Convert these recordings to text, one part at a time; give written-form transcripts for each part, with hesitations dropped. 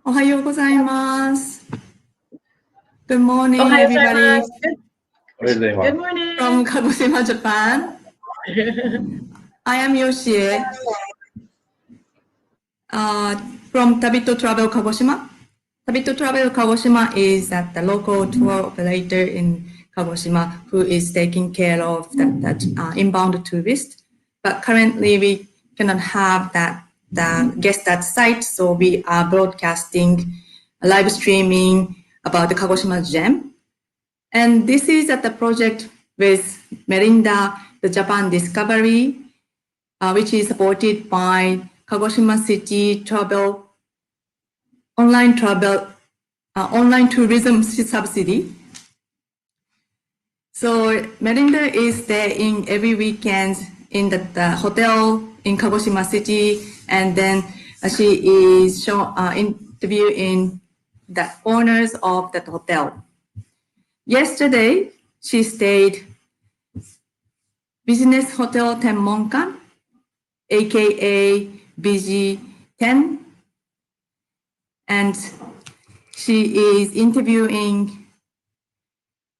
おはようございます。Good morning, おはようござい everybody ます。Good morning. from Kagoshima, Japan. I am Yoshie from Tabito Travel Kagoshima. Tabito Travel Kagoshima is the local tour operator in Kagoshima who is taking care of the inbound tourists. But currently we cannot have the guest at site, so we are broadcasting, live streaming about the Kagoshima Gem. And this is at the project with Melinda, the Japan Discovery, which is supported by Kagoshima City Travel, online tourism subsidy. So Melinda is staying every weekend in the hotel in Kagoshima City, and then she is interviewing the owners of that hotel. Yesterday, she stayed Business Hotel Tenmonkan, a.k.a. Bijiten, and she is interviewing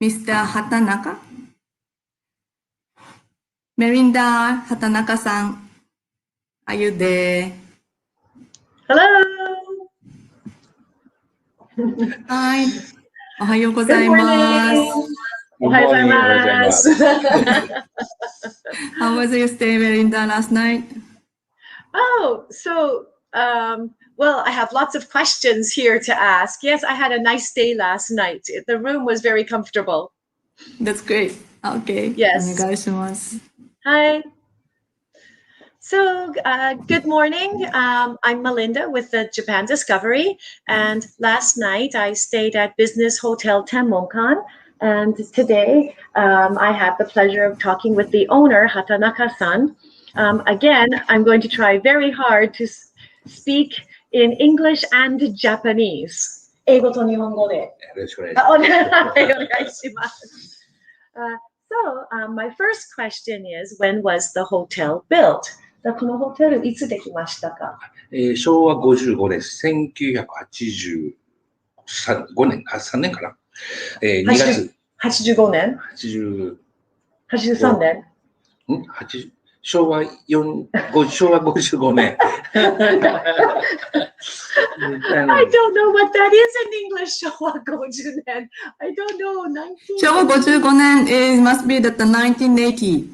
Mr. Hatanaka. Melinda, Hatanaka-san, are you there? Hello. Hi. おはようござ Good います。 morning. おはようございます。 How was your stay, Melinda, last night? Oh, so, well, I have lots of questions here to ask. Yes, I had a nice day last night. The room was very comfortable. That's great. Okay. Yes. お願いします。 Hi. So, good morning. I'm Melinda with the Japan Discovery. And last night I stayed at Business Hotel Tenmonkan. And today I have the pleasure of talking with the owner, Hatanaka-san. Again, I'm going to try very hard to speak in English and Japanese. 英語と日本語で。よろしくお願いします。So, my first question is, when was the hotel built? このホテルいつできましたか？昭和55年、1985年、3年かな。2月。85年83年昭和55年。I don't know what that is in English, 昭和50年。I don't know. 昭和55年 it must be that the 1980.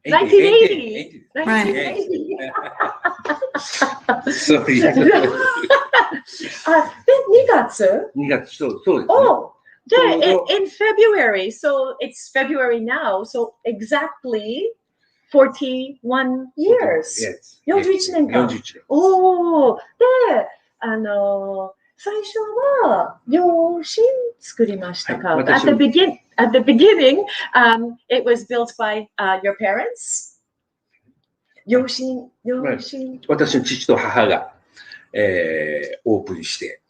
1980. Right. Sorry. で、2月 2月、そうですね。Oh, in February. So it's February now. So exactly 41 years. Yes. 41年間。 41年。おー。で、最初は両親作りましたか？ At the beginning, it was built by your parents? 両親。私の父と母が、オープンして、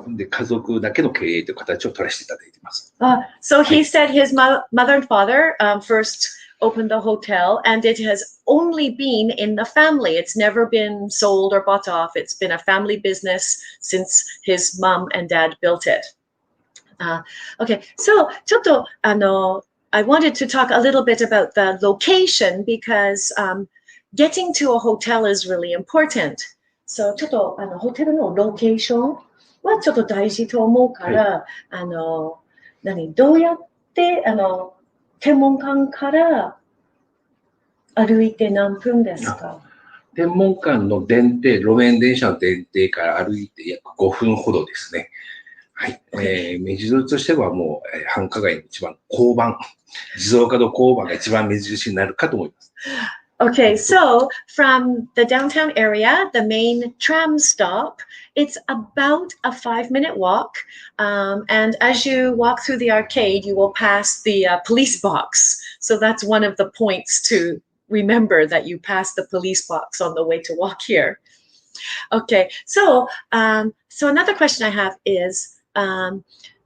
で家族だけの経営という形を取らせていただいています。So he said his mother and father first opened the hotel, and it has only been in the family. It's never been sold or bought off. It's been a family business since his mom and dad built it. Okay, so ちょっとI wanted to talk a little bit about the location because getting to a hotel is really important. So ちょっとホテルのロケーションはちょっと大事と思うから、どうやって天文館から歩いて何分ですか？天文館の路面電車の電停から歩いて約5分ほどですね。はい。目印としてはもう繁華街の一番交番、自動稼働交番が一番目印になるかと思います。Okay, so from the downtown area, the main tram stop, it's about a 5-minute walk. And as you walk through the arcade, you will pass the police box. So that's one of the points to remember, that you pass the police box on the way to walk here. Okay, so another question I have is,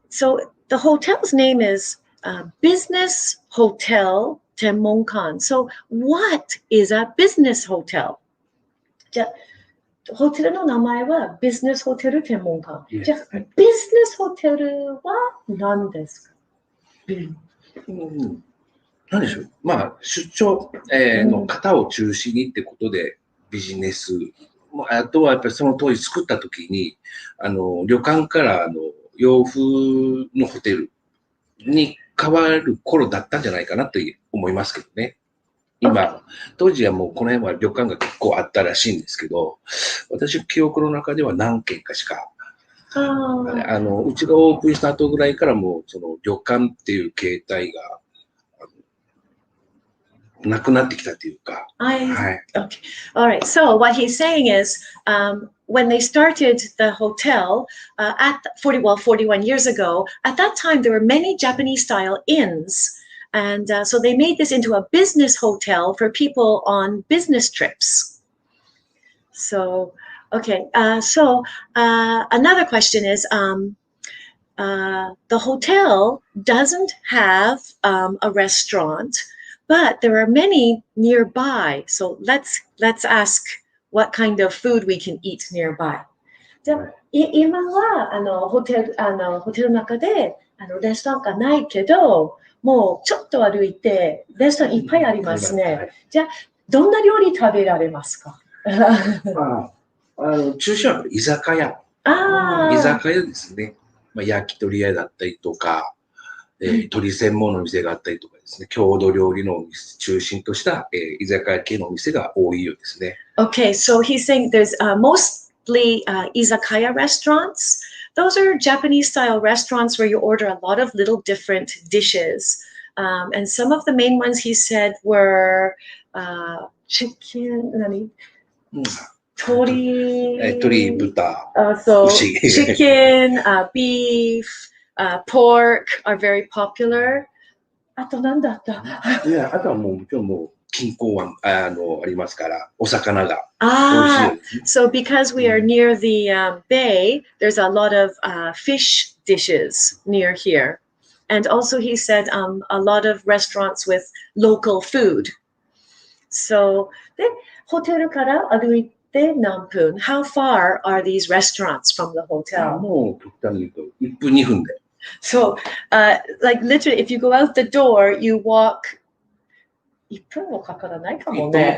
so the hotel's name is Business Hotel Tenmonkan. So what is a business hotel? じゃホテルの名前はビジネスホテル天文館。 Yes. じゃあ、ビジネスホテルは何ですか？何でしょう。まあ、出張、の方を中心にってことで、ビジネス。あとはやっぱりその当時作った時に、旅館から洋風のホテルに変わる頃だったんじゃないかなと思いますけどね。今、当時はもうこの辺は旅館が結構あったらしいんですけど、私の記憶の中では何軒かしか、うちがオープンした後ぐらいからもうその旅館っていう形態がなくなってきたというか。はい。Okay. All right. So what he's saying is, when they started the hotel at 41 years ago, at that time there were many Japanese-style inns, and so they made this into a business hotel for people on business trips. So, okay. So another question is, the hotel doesn't have a restaurant, but there are many nearby. So let's ask what kind of food we can eat nearby. じゃあ、今はホテルの中でレストランがないけど、もうちょっと歩いてレストランいっぱいありますね。じゃあ、どんな料理食べられますか？中心は居酒屋。居酒屋ですね。焼き鳥屋だったりとか、鳥専門の店があったりとかですね、郷土料理のお店中心とした、居酒屋系のお店が多いようですね。Okay, so he's saying there's mostly izakaya restaurants. Those are Japanese-style restaurants where you order a lot of little different dishes. And some of the main ones he said were chicken, 鶏、豚、so 牛。chicken, beef, pork are very popular. あと何だった？いや、あとはもちろん近郊湾ありますから、お魚が美味しいようですね。So because we are near the bay, there's a lot of fish dishes near here. And also he said a lot of restaurants with local food. So, で、ホテルから歩いて何分? How far are these restaurants from the hotel? もう極端に言うと1分2分で。So, like literally, if you go out the door, you walk. 1分もかからないかもね。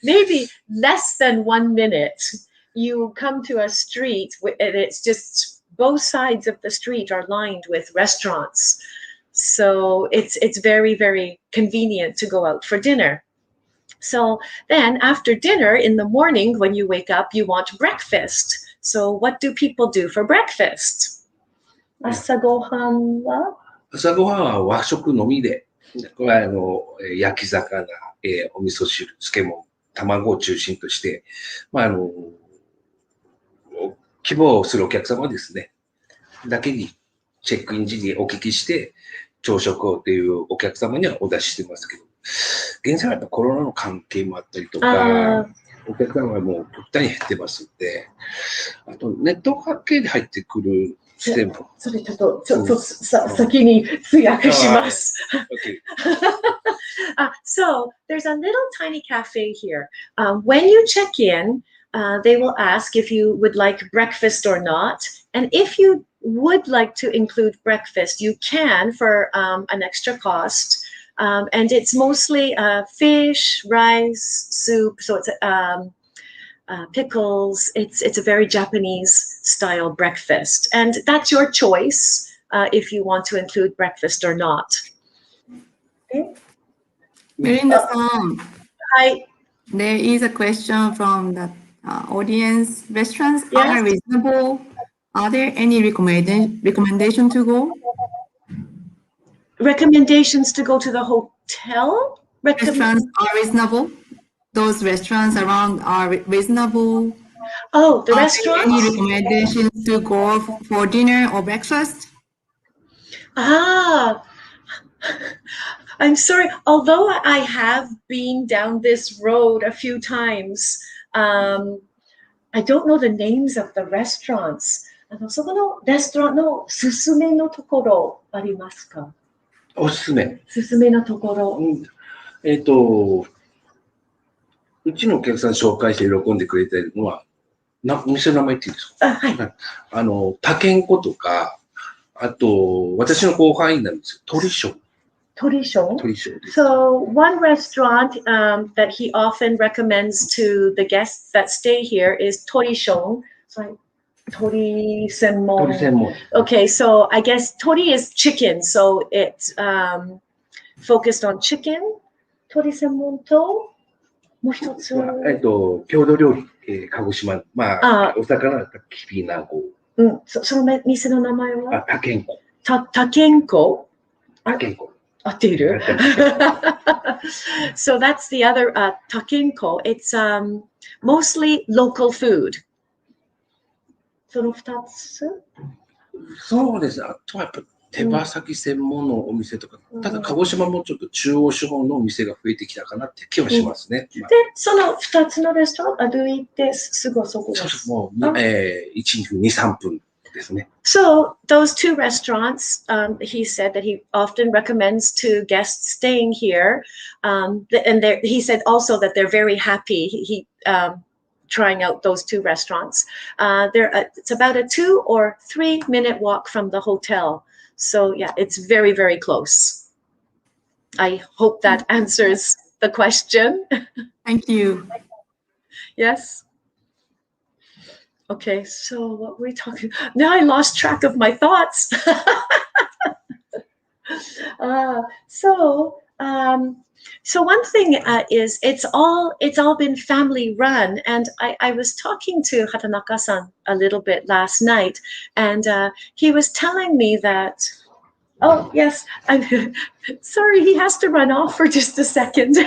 Maybe less than 1 minute. You come to a street and it's just both sides of the street are lined with restaurants. So it's very, very convenient to go out for dinner. So then after dinner in the morning, when you wake up, you want breakfast. So what do people do for breakfast? 朝ごはんは和食のみで、これは焼き魚、お味噌汁、漬物、卵を中心として、希望するお客様ですね、だけにチェックイン時にお聞きして、朝食をというお客様にはお出ししてますけど、現在はコロナの関係もあったりとか、お客様がもう極端に減ってますんで、あとネット関係で入ってくるシステム。それちょっと先に通訳します。So there's a little tiny cafe here. When you check in, they will ask if you would like breakfast or not. And if you would like to include breakfast, you can for an extra cost. And it's mostly fish, rice, soup. So it's pickles. It's a very Japanese style breakfast. And that's your choice if you want to include breakfast or not. Okay. Melinda-san, Hi. there is a question from the audience. Restaurants Yes. are reasonable. Are there any recommendation to go? Recommendations to go to the hotel? Restaurants are reasonable. Those restaurants around are reasonable. Oh, the Are there restaurants? any recommendations to go for dinner or breakfast? I'm sorry. Although I have been down this road a few times, I don't know the names of the restaurants. そこのレストランのすすめのところありますか？おすすめ。すすめのところ。うちのお客さん紹介して喜んでくれてるのは、お店の名前って言うんですか？はい。他県子とか、あと、私の後輩になるんですよ。鳥ショー。鳥ショー。鳥ショーです。So one restaurant that he often recommends to the guests that stay here is Tori Shon. So Tori Senmon. 鳥専門。Okay, so I guess Tori is chicken, so it's focused on chicken. Tori Senmon to もう一つ。郷土料理、鹿児島。まあ、お魚だったらキピナゴ。うん、その店の名前は？他県子。他県子。他県子。合っている？ So that's the other takenko. It's mostly local food. その2つ？そうです。あとはやっぱ手羽先専門のお店とか、ただ鹿児島もちょっと中央資本のお店が増えてきたかなって気はしますね。で、その2つのレストラン、歩いてすぐそこです。もう、1、2分、2、3分ですね。So those two restaurants, he said that he often recommends to guests staying here, and he said also that they're very happy. He trying out those two restaurants. It's about a 2 or 3 minute walk from the hotel. So yeah, it's very, very close. I hope that answers the question. Thank you. Yes. Okay, so what were we talking? Now I lost track of my thoughts. So one thing is it's all been family run, and I was talking to Hatanaka-san a little bit last night, and he was telling me that. Oh yes, I'm sorry. He has to run off for just a second.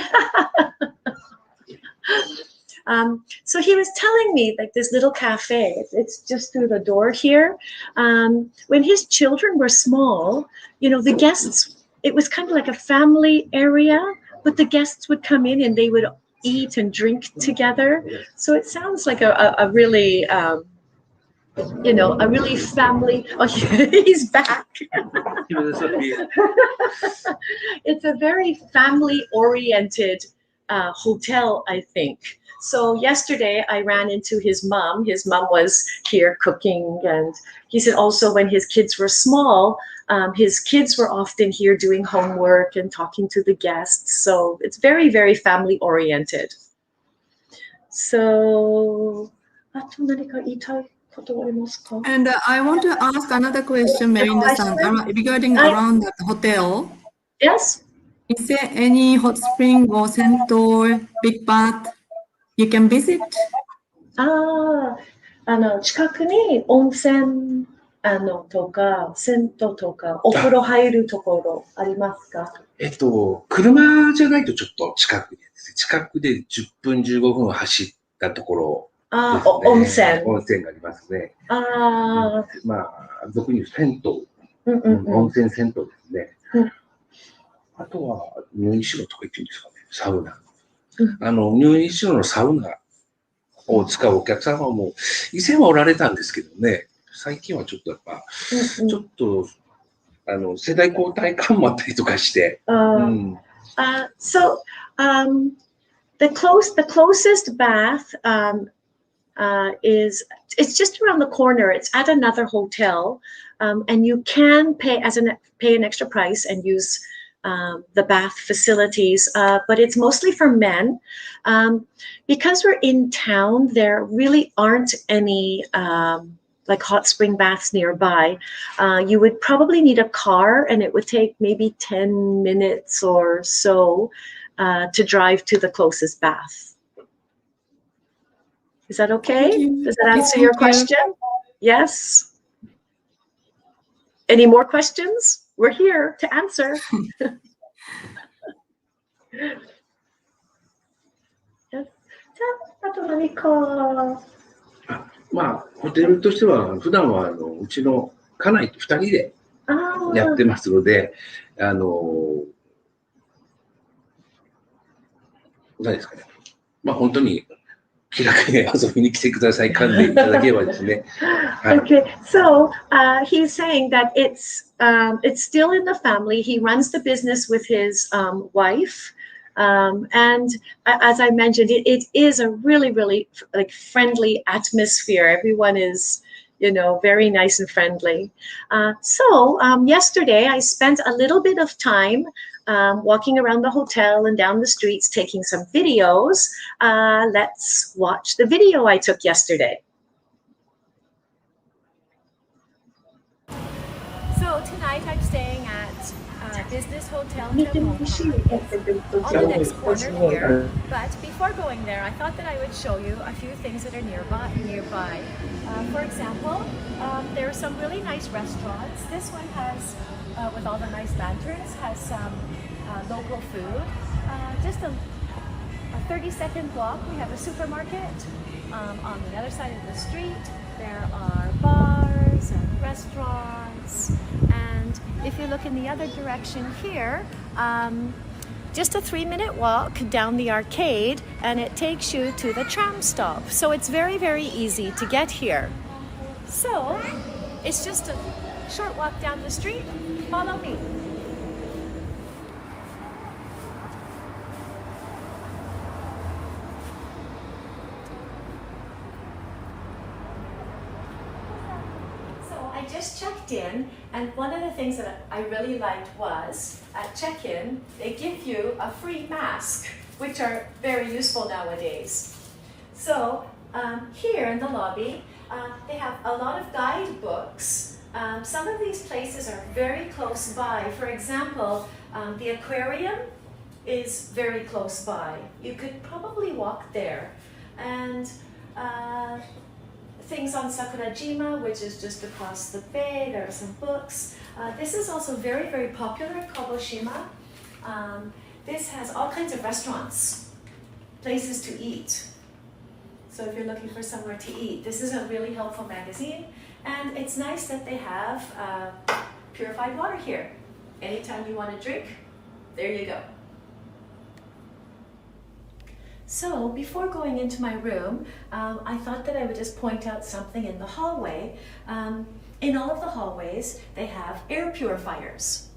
So he was telling me like this little cafe, it's just through the door here. When his children were small, the guests, it was kind of like a family area, but the guests would come in and they would eat and drink together. So it sounds like a really, a really family. Oh, he's back. It's a very family-oriented hotel, I think. So yesterday I ran into his mom. His mom was here cooking, and he said also when his kids were small, his kids were often here doing homework and talking to the guests. So it's very, very family oriented. So, And I want to ask another question, Melinda-san, regarding around the hotel. Yes. Is there any hot spring or center, big bath you can visit? 近くに温泉とか銭湯とかお風呂入るところありますか？車じゃないとちょっと近くで10分15分走ったところですね。温泉がありますね。まあ俗に言う銭湯、温泉銭湯ですね。あとは入院しろとか言ってるんですかね。サウナ。入院しろのサウナを使うお客さんはもう以前はおられたんですけどね。最近はちょっとやっぱ、ちょっと世代交代感もあったりとかして。So the closest bath it's just around the corner. It's at another hotel, and you can pay an extra price and use the bath facilities, but it's mostly for men. Because we're in town, there really aren't any like hot spring baths nearby. You would probably need a car, and it would take maybe 10 minutes or so to drive to the closest bath. Is that okay? Does that answer your question? Yes. Any more questions? We're here to answer. Yes. あと何か。まあ、ホテルとしては、普段はうちの家内と2人でやってますので、何ですかね。まあ、本当に気楽に遊びに来てください、勘でいただければですね。Okay, so he's saying that it's still in the family. He runs the business with his wife. And as I mentioned, it is a really like friendly atmosphere. Everyone is, very nice and friendly. So yesterday I spent a little bit of time walking around the hotel and down the streets taking some videos. Let's watch the video I took yesterday. So tonight I'm staying at Business Hotel Tenmonkan on the next corner here. But before going there, I thought that I would show you a few things that are nearby. For example, there are some really nice restaurants. This one has, with all the nice lanterns, has some local food. Just a 30-second walk, we have a supermarket. On the other side of the street, there are bars and restaurants. And if you look in the other direction here, just a 3-minute walk down the arcade and it takes you to the tram stop. So it's very easy to get here. So it's just a short walk down the street. Follow me. I just checked in, and one of the things that I really liked was at check-in they give you a free mask, which are very useful nowadays. So here in the lobby they have a lot of guidebooks. Some of these places are very close by. For example, the aquarium is very close by. You could probably walk there. And things on Sakurajima, which is just across the bay. There are some books. This is also very popular in Kagoshima. This has all kinds of restaurants, places to eat. So if you're looking for somewhere to eat, this is a really helpful magazine. And it's nice that they have purified water here. Anytime you want to drink, there you go. So before going into my room, I thought that I would just point out something in the hallway. In all of the hallways, they have air purifiers,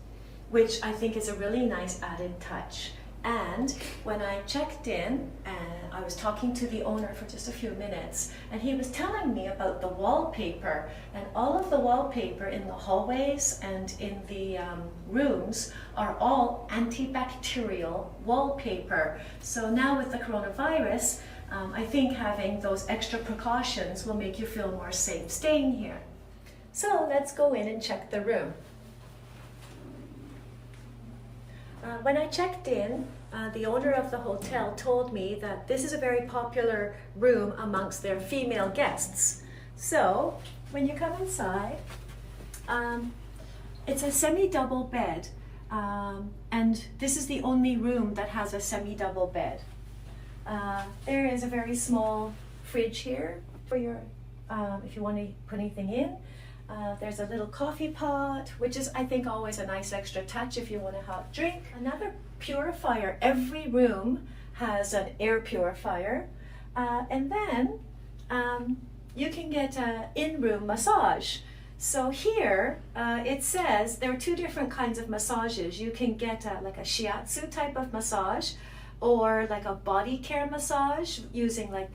which I think is a really nice added touch. And when I checked in, and I was talking to the owner for just a few minutes, and he was telling me about the wallpaper, and all of the wallpaper in the hallways and in the rooms are all antibacterial wallpaper. So now with the coronavirus, I think having those extra precautions will make you feel more safe staying here. So let's go in and check the room. When I checked in, the owner of the hotel told me that this is a very popular room amongst their female guests. So when you come inside, it's a semi-double bed, and this is the only room that has a semi-double bed. There is a very small fridge here for your, if you want to put anything in. There's a little coffee pot, which is, I think, always a nice extra touch if you want a hot drink. Another purifier. Every room has an air purifier. And then you can get an in-room massage. So here it says there are two different kinds of massages. You can get like a shiatsu type of massage, or like a body care massage using like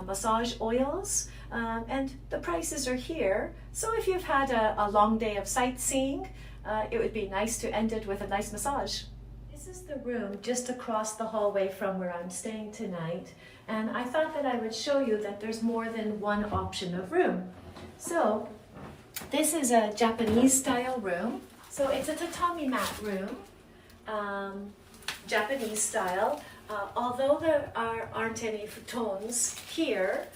massage oils. And the prices are here. So if you've had a long day of sightseeing, it would be nice to end it with a nice massage. This is the room just across the hallway from where I'm staying tonight. And I thought that I would show you that there's more than one option of room. So this is a Japanese style room. So it's a tatami mat room, Japanese style. Although there aren't any futons here,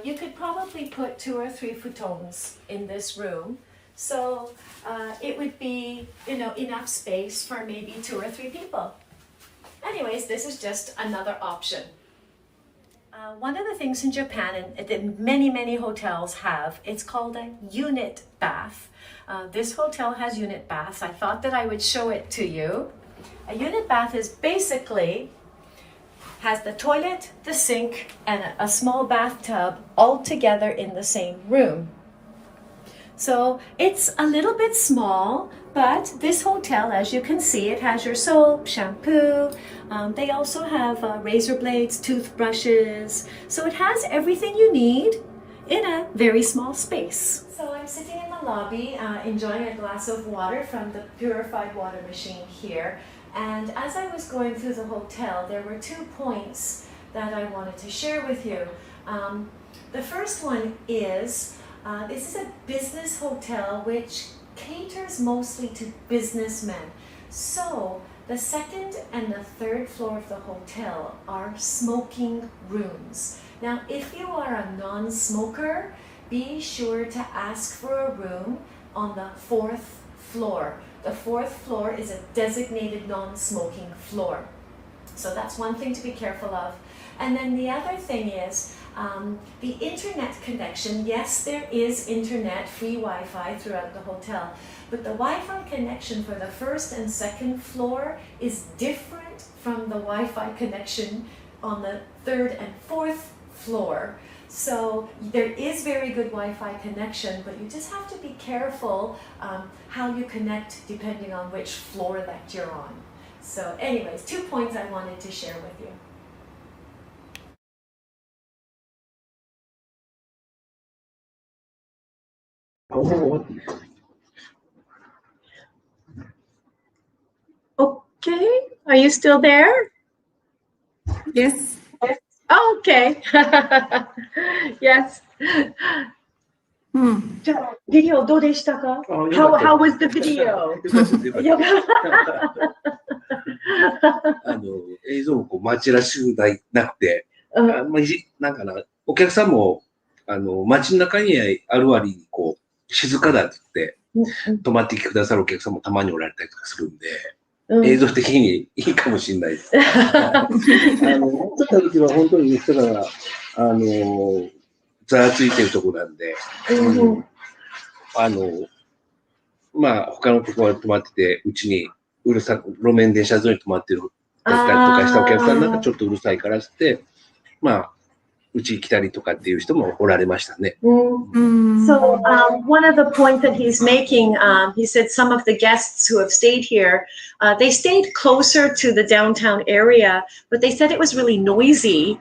you could probably put 2 or 3 futons in this room. So it would be, enough space for maybe 2 or 3 people. Anyways, this is just another option. One of the things in Japan and that many hotels have, it's called a unit bath. This hotel has unit baths. I thought that I would show it to you. A unit bath is basically has the toilet, the sink, and a small bathtub all together in the same room. So it's a little bit small, but this hotel, as you can see, it has your soap, shampoo. They also have razor blades, toothbrushes. So it has everything you need in a very small space. So I'm sitting in the lobby enjoying a glass of water from the purified water machine here. And as I was going through the hotel, there were 2 points that I wanted to share with you. The first one is, this is a business hotel which caters mostly to businessmen. So the second and the third floor of the hotel are smoking rooms. Now, if you are a non-smoker, be sure to ask for a room on the 4th floor. The 4th floor is a designated non-smoking floor. So that's one thing to be careful of. And then the other thing is the internet connection. Yes, there is internet, free Wi-Fi throughout the hotel, but the Wi-Fi connection for the 1st and 2nd floor is different from the Wi-Fi connection on the 3rd and 4th floor. So there is very good Wi-Fi connection, but you just have to be careful how you connect depending on which floor that you're on. So anyways, 2 points I wanted to share with you. Okay, are you still there? Yes. Oh, okay. Yes. Video どうでしたか? How was the video? 映像もこう街らしくなくて、なんかな、お客さんも、街の中にある割にこう、静かだって言って、泊まってきてくださるお客さんもたまにおられたりとかするんで、映像的にいいかもしれないです。持ってた時は本当に人が、ざわついてるとこなんで、他のところに泊まってて、うちに路面電車沿いに泊まってるだったりとかしたお客さんなんかちょっとうるさいからって、うち来たりとかっていう人もおられましたね。So one of the points that he's making, he said some of the guests who have stayed here, they stayed closer to the downtown area, but they said it was really noisy,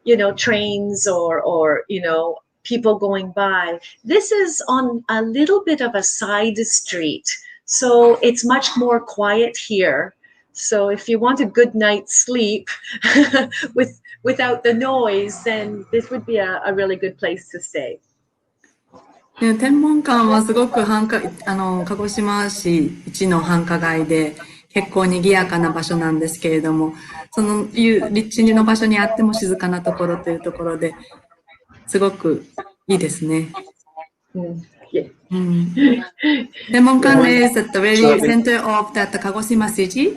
you know, trains or you know, people going by. This is on a little bit of a side street, so it's much more quiet here. So if you want a good night's sleep without the noise, then this would be a really good place to stay. 天文館はすごく鹿児島市一の繁華街で結構賑やかな場所なんですけれども、その立地の場所にあっても静かなところというところですごくいいですね。天文館 is at the very center of the Kagoshima city.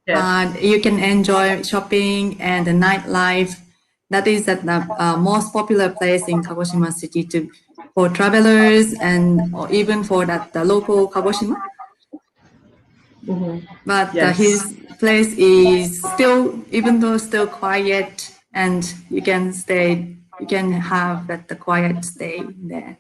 You can enjoy shopping and the nightlife. That is the most popular place in Kagoshima city for travelers and or even for the local Kagoshima. But his place is still, even though still quiet, and you can have the quiet stay there.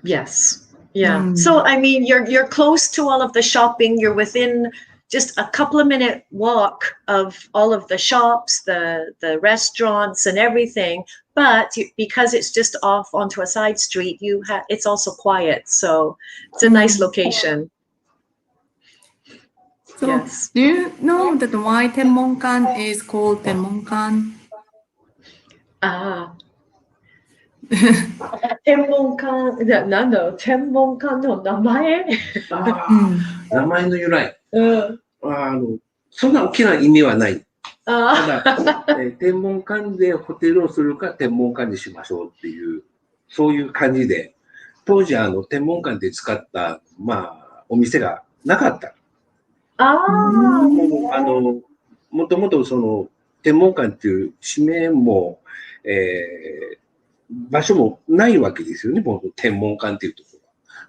Yes. Yeah. So I mean, you're close to all of the shopping. You're within just a couple of minute walk of all of the shops, the restaurants and everything. But because it's just off onto a side street, it's also quiet. So it's a nice location. So yes. Do you know that why Tenmonkan is called Tenmonkan? 天文館、なんだろう、天文館の名前名前の由来。そんな大きな意味はない。ただ、天文館でホテルをするか天文館にしましょうっていう、そういう感じで、当時天文館で使った、お店がなかった。もともとその天文館っていう地名も、場所もないわけですよね、天文館っていうところは。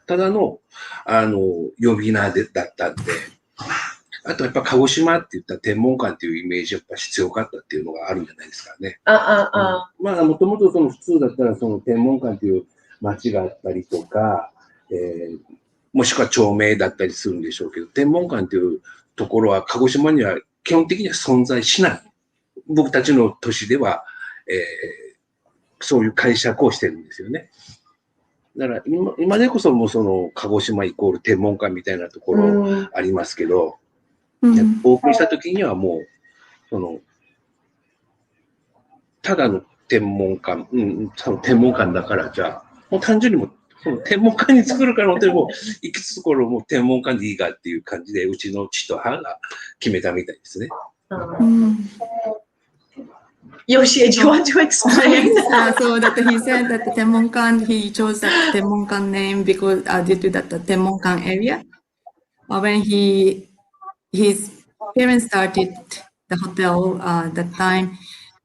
ただの、呼び名だったんで、あとやっぱ鹿児島って言ったら天文館っていうイメージやっぱ必要かったっていうのがあるんじゃないですかね。もともとその普通だったらその天文館っていう町があったりとか、もしくは町名だったりするんでしょうけど、天文館というところは鹿児島には基本的には存在しない。僕たちの都市では、そういう解釈をしてるんですよね。だから今でこそもうその鹿児島イコール天文館みたいなところありますけど、オープンした時にはもう、その、ただの天文館、その天文館だからじゃあ、もう単純にもその天文館に作るからのでも、いくつところも天文館でいいかっていう感じで、うちの父と母が決めたみたいですね。Yoshi, do you want to explain? So that he said that the Tenmonkan, he chose that Tenmonkan name because due to that the Tenmonkan area. When his parents started the hotel, that time,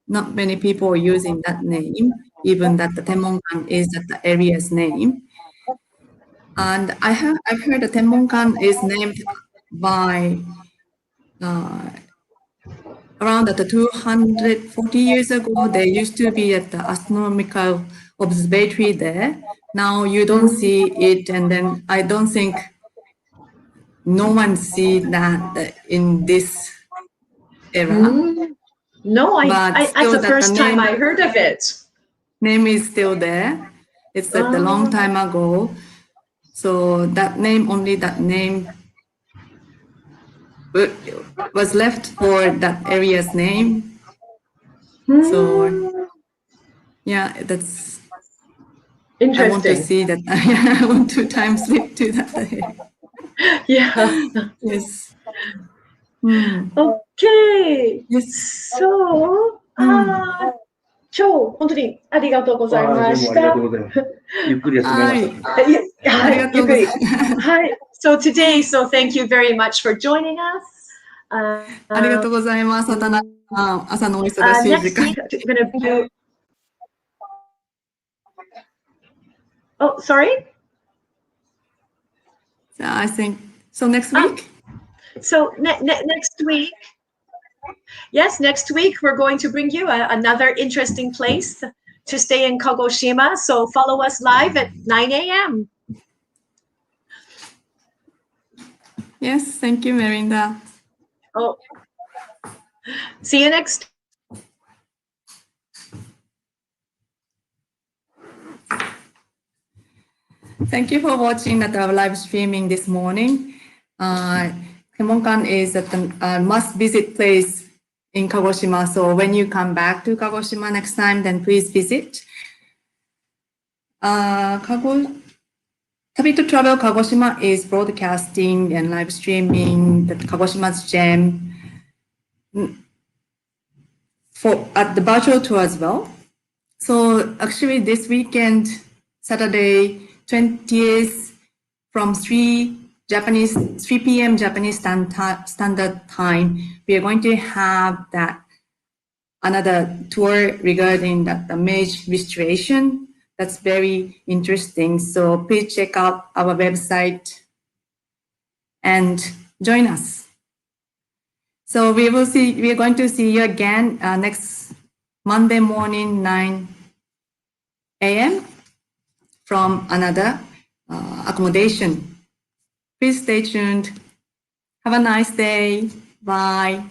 not many people were using that name, even that the Tenmonkan is that the area's name. And I've heard the Tenmonkan is named by around the 240 years ago, there used to be at the astronomical observatory there. Now you don't see it, and then I don't think no one see that in this era. No, that's the first time I heard of it. Name is still there. It's at the long time ago. So that name, only that name was left for that area's name. So yeah, that's interesting. I want to see that. I want to time slip to that area. Yeah. Yes. Okay. Yes. So, 今日本当にありがとうございました。ゆっくり休めました。はい、ゆっくり。はい。So today, so thank you very much for joining us. ありがとうございます。朝のお忙しい時間。Next week, we're going to do. Oh, sorry. So I think so. Next week. So next week. Yes, next week we're going to bring you another interesting place to stay in Kagoshima. So follow us live at 9 a.m. Yes, thank you, Melinda. Oh, see you next. Thank you for watching our live streaming this morning. Tenmonkan is a must-visit place in Kagoshima. So when you come back to Kagoshima next time, then please visit. Tabi to Travel Kagoshima is broadcasting and live streaming the Kagoshima's Gem at the virtual tour as well. So actually this weekend, Saturday 20th from 3 p.m. Japanese Standard Time, we are going to have that another tour regarding the mage restoration. That's very interesting. So please check out our website and join us. So we are going to see you again next Monday morning, 9 a.m. from another accommodation. Please stay tuned. Have a nice day. Bye.